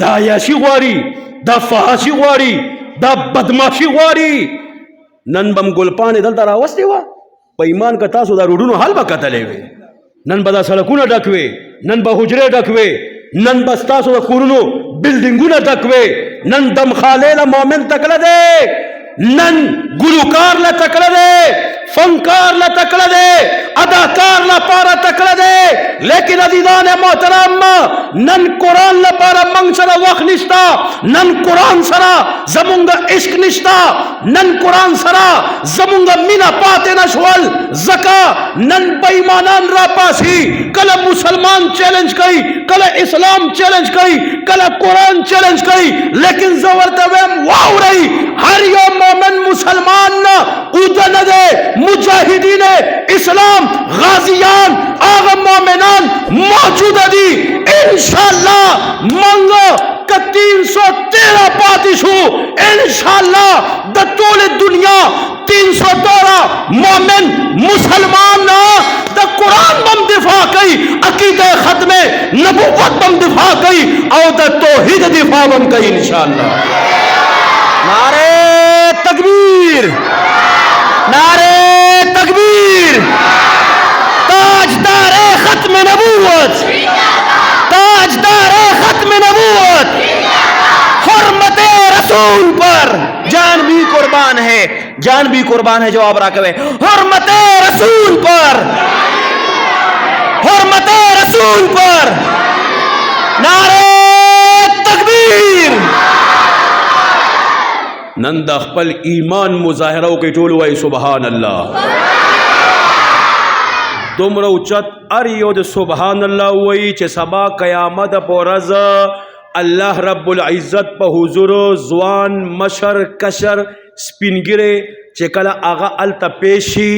دا عیاشي غواړي، دا فحاشي غواړي، دا بدماشي غواړي. نن بم ګلپانې دلته راوستې وه، په ایمان که تاسو دا روډونو حال به کتلی وې. نن به دا سړکونه ډک وې، نن به حجرې ډک وې، نن به ستاسو د کورونو بلډینګونه ډک وې. نن دمخالې له مؤمن تکړه دی، نن ګلوکار له تکړه دی، فنکار له تکړه دی، اداکار لپاره تکړه دی. لیکن عزیزان محترم، نن قرآن لپاره موږ سره وخت نشته، نن قرآن سره زمونږ عشق نشته، نن قرآن سره زمونږ مینه پاتې نشول. ځکه نن بېایمانان راپاسي، کله مسلمان چیلنج کوي، کله اسلام چیلنج کوي، کله قرآن چیلنج کوي. لیکن زه ورته وایم واورئ، هر یو مومن مسلمان نه اوده نه دی. مجاهدین اسلام غازیان هغه مومنان موجوده دي. انشاءالله موږ که 313 پاتې شو، انشاءالله د ټولې دنیا 312 مومن مسلمان د قرآن بم دفاع کوي، عقیده ختم نبوت بم دفاع کوي، او د توحید دفاع بم کوي انشاءالله. نعرہ تکبیر، نعرہ تکبیر. تاجدار ختم نبوت، تاجدار ختم نبوت، حرمت رسول پر جان بھی قربان ہے، جان بھی قربان ہے. جواب راکوے حرمت رسول پر، حرمت رسول پر. نعرہ تکبیر. نن د خپل ایمان مظاهره وکړئ، ټول وایي سبحان الله. دومره اوچت هر یو د سبحان الله وایي چې سبا قیامت په ورځ الله رب العزت په حضور ځوان مشر کشر سپینګیری چې کله هغه هلته پیش شي،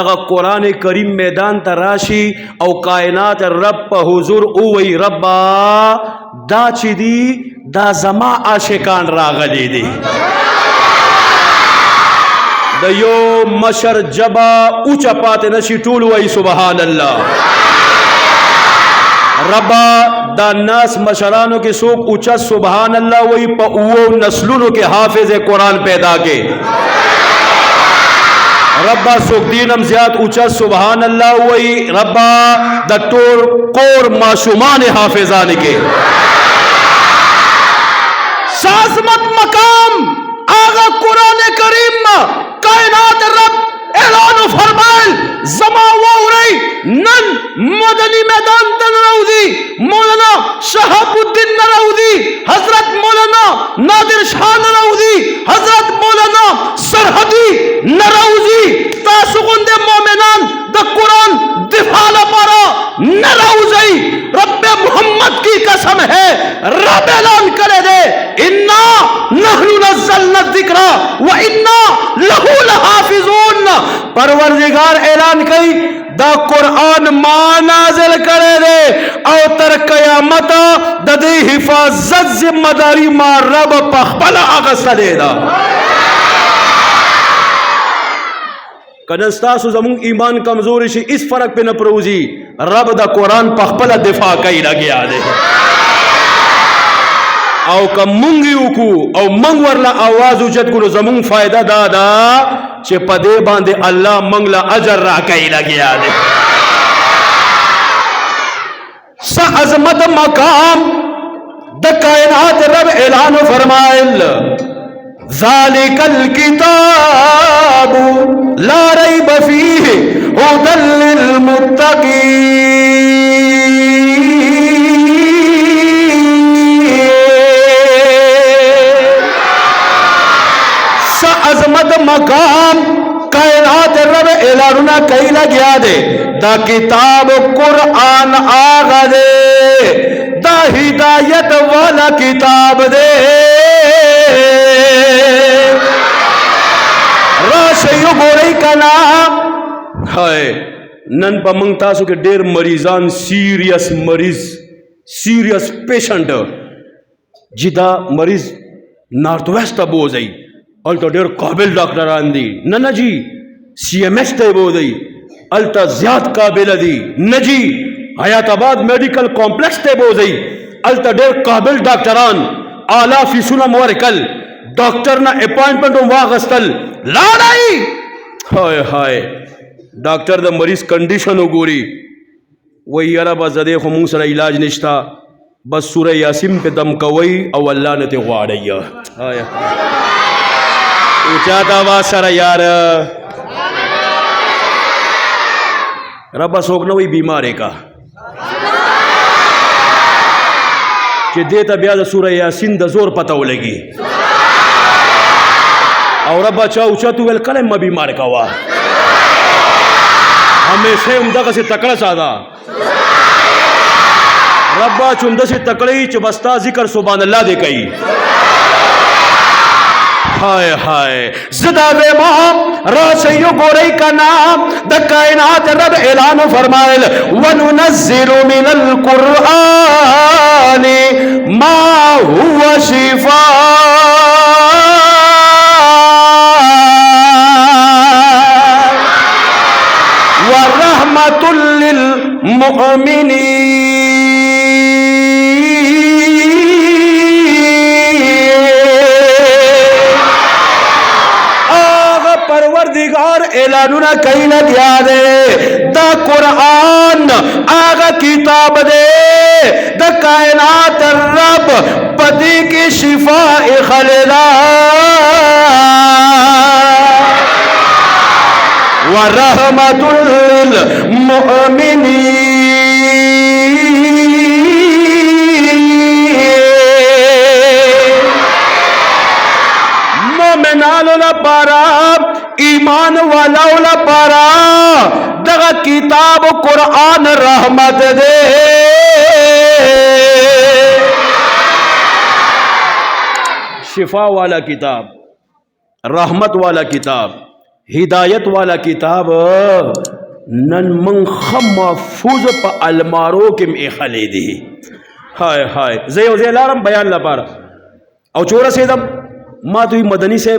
دغه قرآن کریم میدان ته راشي او کائنات رب په حضور ووایي ربا دا چې دي دا زما عاشقان راغلي دي. د یو مشر جبا اوچا پاتې نشي، ټول وایي سبحان الله. ربا دا ناس مشرانو کې څوک اوچا سبحان الله وایي، په اوو نسلونو کې حافظ قرآن پیدا کې. ربا څوک دینم زیات اوچا سبحان الله وایي، ربا د ټول کور ماشومان حافظان کې. سازمت مقام آغا قرآن کریم کائنات رب اعلان فرمائل زما ووري نن مدنی میدان تن راوزی مولانا شہاب الدین نراوزی، حضرت مولانا نادر شاہ نراوزی، حضرت مولانا سرحدی نراوزی. تاسو غنده مومنان د قرآن دفاع لپاره نراوزی. رب محمد کی قسم ہے، رب اعلان کرے دے انا نحن نزلنا الذکر و انا لہو لحافظون. پروردگار اعلان کئی دا قرآن ما نازل کرے دے او تر قیامت د دې حفاظت ذمہ داری ما رب پخپل اغسطلے دا. کنستاسو زمون ایمان کمزوری شي اس فرق پہ نہ پروزی، رب دا قرآن پخپل دفاع کئی لگیا دے. او که مونږ وکړو او مونږ ورله آواز اوچت کړو، زمونږ فایده دا ده چې په دې باندې الله مونږ له اجر راکوي لګیا دی. څه عظمت مقام د کائنات رب اعلان فرمایل ذالک الکتاب لا ریب فیہ هدی للمتقین. عظمت مقام کائنات رب اعلاننا کئی لگیا دے دا کتاب قرآن آغا دے دا ہدایت والا کتاب دے. راشیو گورئی کنا ہے نن پا منگ تاسو کے دیر مریضان سیریس مریض سیریس پیشنٹ جدا مریض نارتھ ویسٹ بوزئی التا ډیر قابل ډاکټران دي، نه جی سی ایم ایس ته بودی التا زیات قابل دي، نه جی حیات آباد میډیکل کمپلیکس ته بوزي الته ډېر قابل ډاکټران اعلی فیسونه مو ورکړل ډاکټر نه اپاینټمنټ هم واغستل لاړئ هاي هاي ډاکټر د مریض کنډیشن وګوري وایي یاره بس د دې خو مونږ سره علاج نشته بس سوره یاسین په دم کوئ او الله نه ترې غواړئ هاي اوچات آواز سره یار ربه څوک نه وایي بیمارې کا چې دې ته بیا د سوره یاسین د زور پته ولګي او ربه چا اوچت وویل کله مه بیمار کوه همیشه همدغسې تکړه ساده ربه چې همداسې تکړه یي چې بس تا ذکر سبحان الله دې کوي ہائے ہائے زدہ ویمام راسیو گورئی کا نام دا کائنات رب اعلان فرمائل وَنُنَزِّلُ مِنَ الْقُرْآنِ مَا هُوَ شِفَاءٌ وَرَحْمَةٌ لِّلْمُؤْمِنِينَ پروردگار اعلانونا کئی نہ دیا دے دا قرآن آغا کتاب دے دا کائنات رب پتی کی شفاء خلدا ورحمت للمؤمنین مومنانو لپارا ایمان والاو لپارا دغا کتاب قرآن رحمت دے شفا والا کتاب رحمت والا کتاب ہدایت والا کتاب نن من خم محفوظ پا المارو کم اخلی دی ہائے ہائے زیو زی لارم بیان لپارا او چورا سیدم ما توی مدنی سے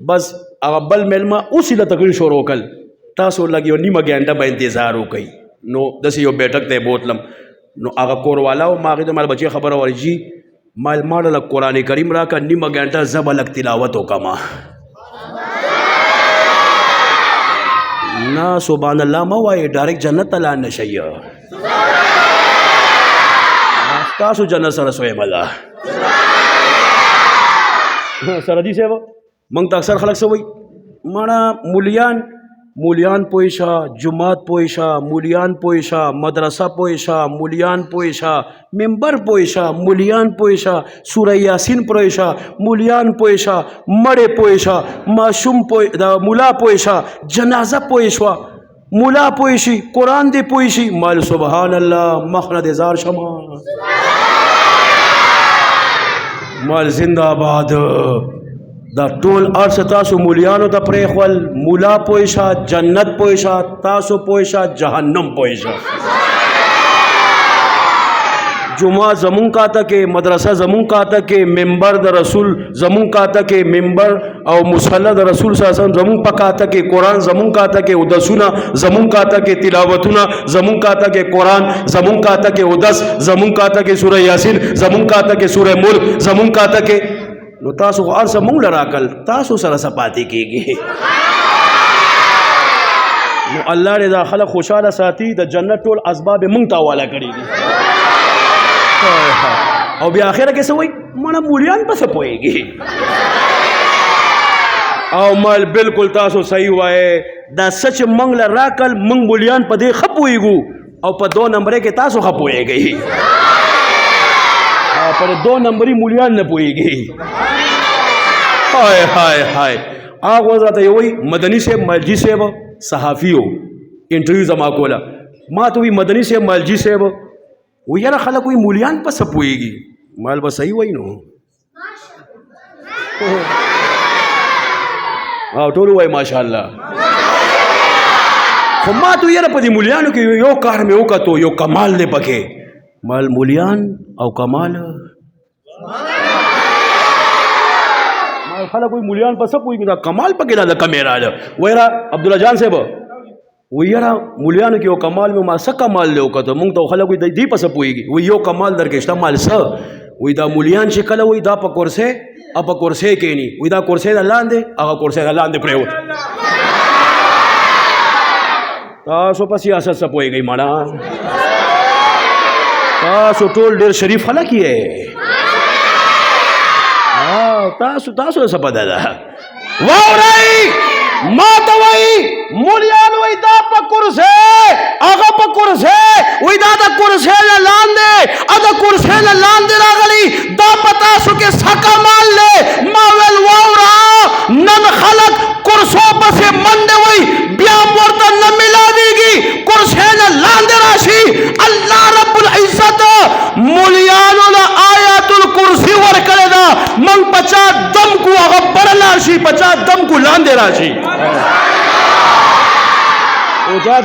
بس هغه بل میلمه اوس له تقریر شروع وکړ تاسو لږ یو نیمه ګنټه به انتظار وکئ نو داسې یو بیټک ته بوتلم نو هغه کوروالا او ما هغې ته مال بچی خبره ورجي ما له قرآن کریم راکړه نیمه ګنټه زه به لږ تلاوت وکړم نه سبحان الله مه وایئ ډایرکټ جنت ته لاړ نه شئ تاسو جنت سره سویم ده سردی صاحب منگ تا اکثر خلق سے وہی مانا مولیان پویشا جماعت پویشا مولیان پویشا مدرسہ پویشا مولیان پویشا ممبر پویشا مولیان پویشا سورہ یاسین پویشا مولیان پویشا مڑے پویشا معشوم مولا پویشا جنازہ پویشوا مولا پویشی قرآن دے پویشی مال سبحان اللہ مخند ازار شما مال زندہ آباد دا ټول ارس تاسو مولیانو ته پرېښول مولا پویشه جنت پویشه تاسو پویشه جهنم پویشه جمعہ زمون کاتا کے مدرسہ زمون کاتا کے ممبر دا رسول زمون کاتا کے ممبر او مصلی دا رسول صلی اللہ علیہ وسلم زمون پکاتا کے قرآن زمون کاتا کے ادسونا زمون کاتا کے تلاوتونا زمون کاتا کے قرآن زمون کاتا کے ادس زمون کاتا کے سورہ یاسین زمون کاتا کے سورہ ملک زمون کاتا کے نو تاسو خو ارسه مونږ له راکل تاسو سره څه پاتې کېږي نو الله دې دا خلک خوشحاله ساتي د جنت ټول اسباب یې مونږ ته حواله کړي دي او بیا آخره کې څه وایي مړه مولیان پسې پوهېږي او مال بالکل تاسو صحیح وایې دا سچ مونږ له راکل مونږ مولیان په دې ښه پوهېږو او په 2 نمبرې کې تاسو ښه پوهېږئ پر 2 نمبری مولیان نه پوهېږي ہائے ہائے ہائے آغا وزراتا یہ وہی مدنی سے ملجی سے صحافی ہو انٹرویو زما کولا ما تو بھی مدنی سے ملجی سے وہ یارا خلق کوئی مولیان پس سپوئے گی مال بس صحیح وہی نو ٹولو وہی ماشاءاللہ خو ما تو یارا پا دی مولیانو کی یو کار میں اوکا تو یو کمال دے پکے مال مولیان او کمال خلک کوئی مولیان په څه پوهېږي دا کمال پکې دا د کمې راځه ویرا عبدالله جان صاحب وی یاره مولیانو کې یو کمال مې ما څه کمال دی وکړه مونږ ته خلک وایي دې پسې پوهېږي وایي یو کمال درکې شته مال څه وایي دا مولیان چې کله وایي دا په کرسۍ او په کرسۍ کښېني وایي دا کرسۍ د لاندې هغه کرسۍ د لاندې پرېوت تاسو په سیاست څه پوهېږئ مړه تاسو ټول ډېر شریف خلک یې تاسو څه پته ده واورئ ما ته وایي مولیان وایي دا په کرسۍ هغه په کرسۍ وایي دا د کرسۍ نه لاندې د کرسۍ نه لاندې راغلی دا په تاسو کې څه کمال دی ما ویل واوره نن خلک کرسو پسې منډې وایي بیا ورته نه میلاویږي کرسۍ نه لاندې راشي الله رب العزت مولیانو له آیات الکرسي ورکړې ده موږ په چا دم کو هغه بره لاړ شي په چا دم کو لاندې راشي اوچا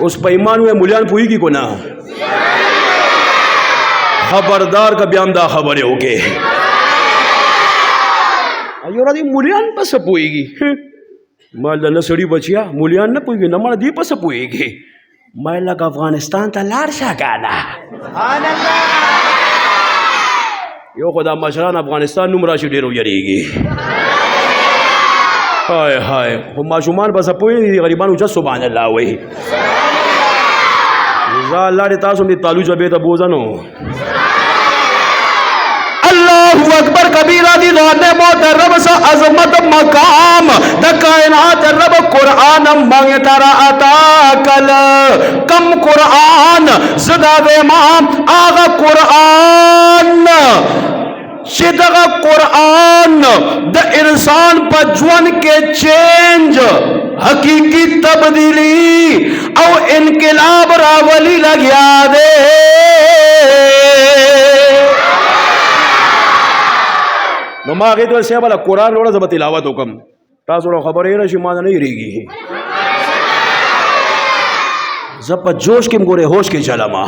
اوس په ایمان وې مولیان پوهېږي کو نه خبردار که بیا هم دا خبرې وکړې یاره دې مولیان پسې پوهېږي ما نه سړي بچیا مولیان نه پوهېږي نه مړه دې پسې پوهېږي ما لکه افغانستان ته لاړ شه کنه یو خو دا مشران افغانستان نوم راشي ډېر ویرېږي های های خو ماشومان بس پوهېږي غریبان اوچت سبحان الله وایي زه الله دې تاسو مې تالو جبې ته بوزنو اللہ اکبر کبیرہ دی دعانے محترم سا عظمت مقام دا کائنات رب قرآن مانگتا رہتا کل کم قرآن زدہ امام آغا قرآن شدغا قرآن دا انسان پا جوان کے چینج حقیقی تبدیلی او انقلاب راولی لگیا دے نو ما هغې ته ویل صاحب له قرآن وروړه زه به تلاوت وکړم تاسو له خبره یې راشي ما نه هېرېږي زه په جوش کې م ګورې هوش کې چلمه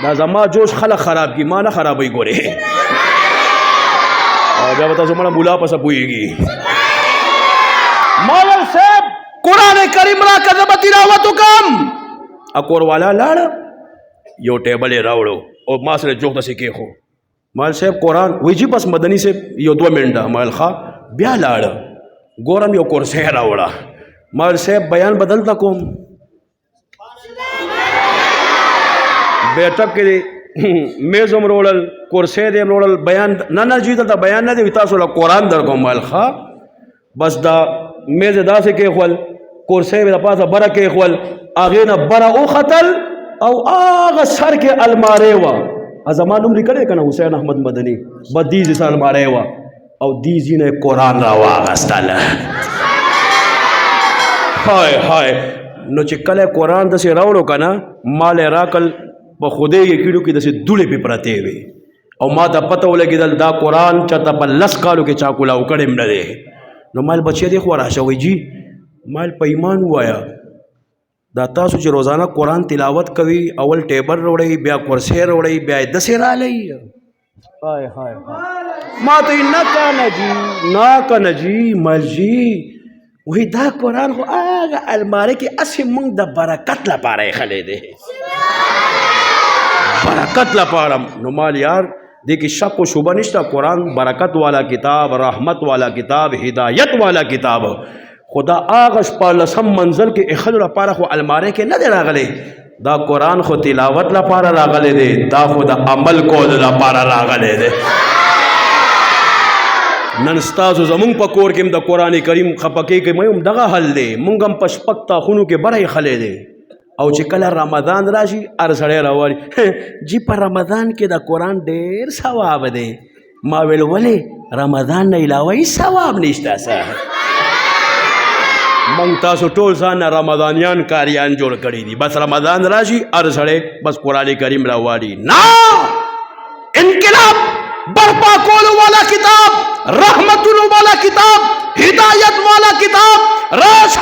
دا زما جوش خلک خراب کړي ما نه خرابوي ګورې بیا به تاسو مړه ملا پسې پوهېږي ما ویل صاحب قرآن کریم راکړه زه به تلاوت وکړم کور والا لاړه یو ټیبل یې راوړو او ما سره جوخ داسې کېښو مال صاحب قرآن وی جی بس مدنی سے یو 2 منټه مال خا بیا لاړ ګورم یو کرسۍ راوړه مال صاحب بیان بدل تا کوم بیٹک کې میز هم وروړل کرسۍ دې هم وروړل بیان نه جی دلته بیان نه دی تاسو له قرآن در کوم مال خا بس دا میز داسې کېښول کرسۍ مې د پاسه بره کېښول هغې نه بره وختل او هغه سر کې المارۍ وه زما نوم لیکلی که نه حسین احمد مدني بس دې ځای سره الماری وه او دې ځای نه قرآن را واخیستل های های نو چې کله قرآن داسې راوړو که نه مال یې راکړل په خدای یقینو کې داسې دوړې پې پرتې وې او ما ته پته ولګېدل دا قرآن چاته په 10 کالو کې چا کولاو کړی م نه دی نو مال بچی دې خوا راشه وایي جي مال په ایمان ووایه دا تاسو چې روزانه قرآن تلاوت کوي اول ټیبل وروړئ بیا کرسۍ وروړئ بیا یې داسې رالی ما ته نه کنه جي مل جي وایي دا قرآن خو هغه المارۍ کې هسې موږ د برکت لپاره ایښلی دی برکت لپاره نو مال یار دې کې شک و شبه نشته قرآن برکت والا کتاب رحمت والا کتاب هدایت والا کتاب خدا آغش پا لسم منزل کې اخلو لپاره خو الماری کې نه دی راغلی دا قرآن خو تلاوت لپاره راغلی دی دا خو د عمل کولو لپاره راغلی دی نن ستاسو زمونږ په کور کې هم د قرآن کریم خپکې کې مې هم دغه حل دی مونږ هم په شپږ تاخونو کې بره ایښلی دی او چې کله رمضان راشي هر سړی راوړي جی په رمضان کې د قرآن ډېر ثواب دی ما ویل ولې رمضان نه علاوه هېڅ ثواب نشته څه منگ تاسو ټول ځان رمضانیان کاریان جوړ کړي دي بس رمضان راشي هر سړی بس قرآن کریم راوړي نه انقلاب برپا کولو والا کتاب رحمتونو والا کتاب ہدایت والا کتاب راش